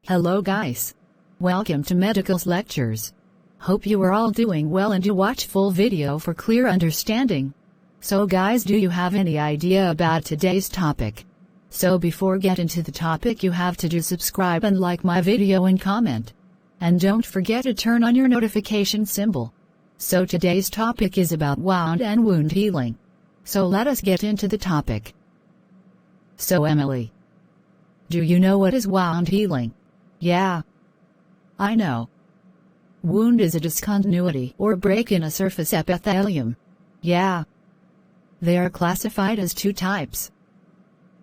Hello guys. Welcome to Medicos lectures. Hope you are all doing well and you watch full video for clear understanding. So guys, do you have any idea about today's topic? So before get into the topic, you have to subscribe and like my video and comment. And don't forget to turn on your notification symbol. So today's topic is about wound and wound healing. So let us get into the topic. So Emily, do you know what is wound healing? Yeah, I know. Wound is a discontinuity or break in a surface epithelium. Yeah. They are classified as two types: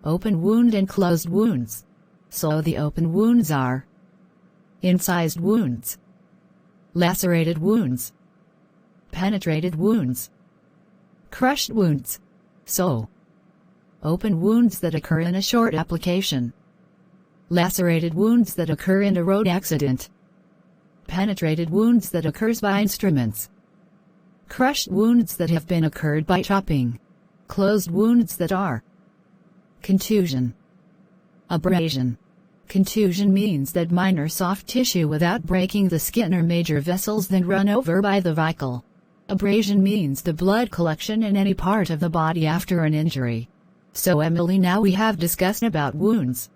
open wound and closed wounds. So the open wounds are incised wounds, lacerated wounds, penetrated wounds, crushed wounds. So, open wounds that occur in a short application, lacerated wounds that occur in a road accident, penetrated wounds that occurs by instruments, crushed wounds that have been occurred by chopping, closed wounds that are contusion, abrasion. Contusion means that minor soft tissue without breaking the skin or major vessels then run over by the vehicle. Abrasion means the blood collection in any part of the body after an injury. So Emily, now we have discussed about wounds.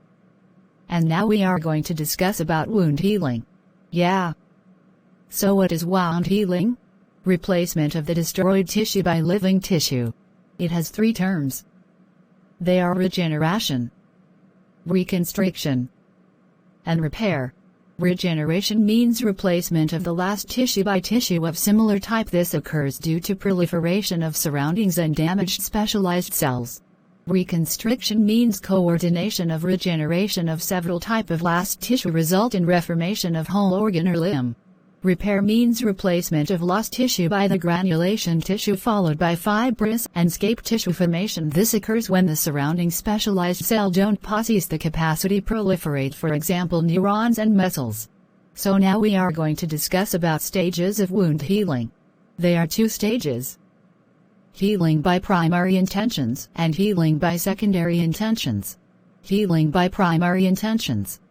And now we are going to discuss about wound healing. Yeah. So what is wound healing? Replacement of the destroyed tissue by living tissue. It has three terms. They are regeneration, reconstruction, and repair. Regeneration means replacement of the lost tissue by tissue of similar type. This occurs due to proliferation of surroundings and damaged specialized cells. Reconstruction means coordination of regeneration of several type of lost tissue result in reformation of whole organ or limb. Repair means replacement of lost tissue by the granulation tissue followed by fibrous and scape tissue formation. This occurs when the surrounding specialized cell don't possess the capacity proliferate, for example neurons and muscles. So now we are going to discuss about stages of wound healing. There are two stages: healing by primary intentions and healing by secondary intentions. Healing by primary intentions.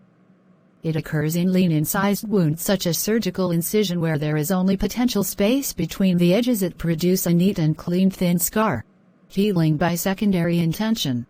It occurs in lean incised wounds such as surgical incision where there is only potential space between the edges. It produces a neat and clean thin scar. Healing by secondary intention.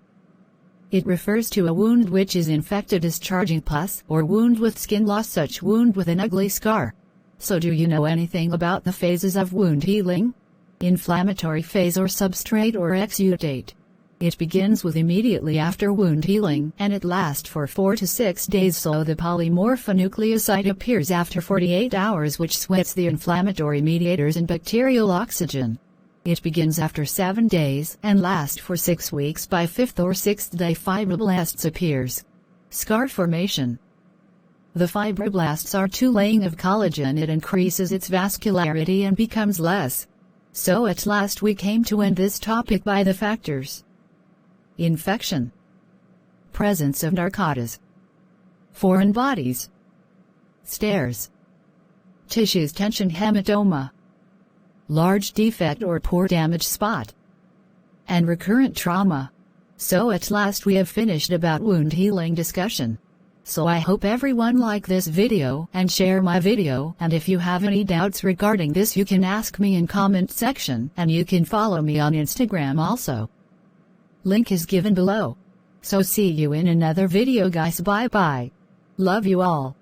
It refers to a wound which is infected, discharging pus, or wound with skin loss, such wound with an ugly scar. So do you know anything about the phases of wound healing? Inflammatory phase or substrate or exudate. It begins with immediately after wound healing and it lasts for 4 to 6 days. So the polymorphonucleoside appears after 48 hours which sweats the inflammatory mediators and bacterial oxygen. It begins after 7 days and lasts for 6 weeks. By 5th or 6th day fibroblasts appears. Scar formation. The fibroblasts are two laying of collagen. It increases its vascularity and becomes less. So at last we came to end this topic by the factors: infection, presence of narcotics, foreign bodies, stairs, tissues tension, hematoma, large defect or poor damage spot, and recurrent trauma. So at last we have finished about wound healing discussion. So I hope everyone like this video and share my video, and if you have any doubts regarding this you can ask me in comment section, and you can follow me on Instagram also. Link is given below. So see you in another video guys, bye bye. Love you all.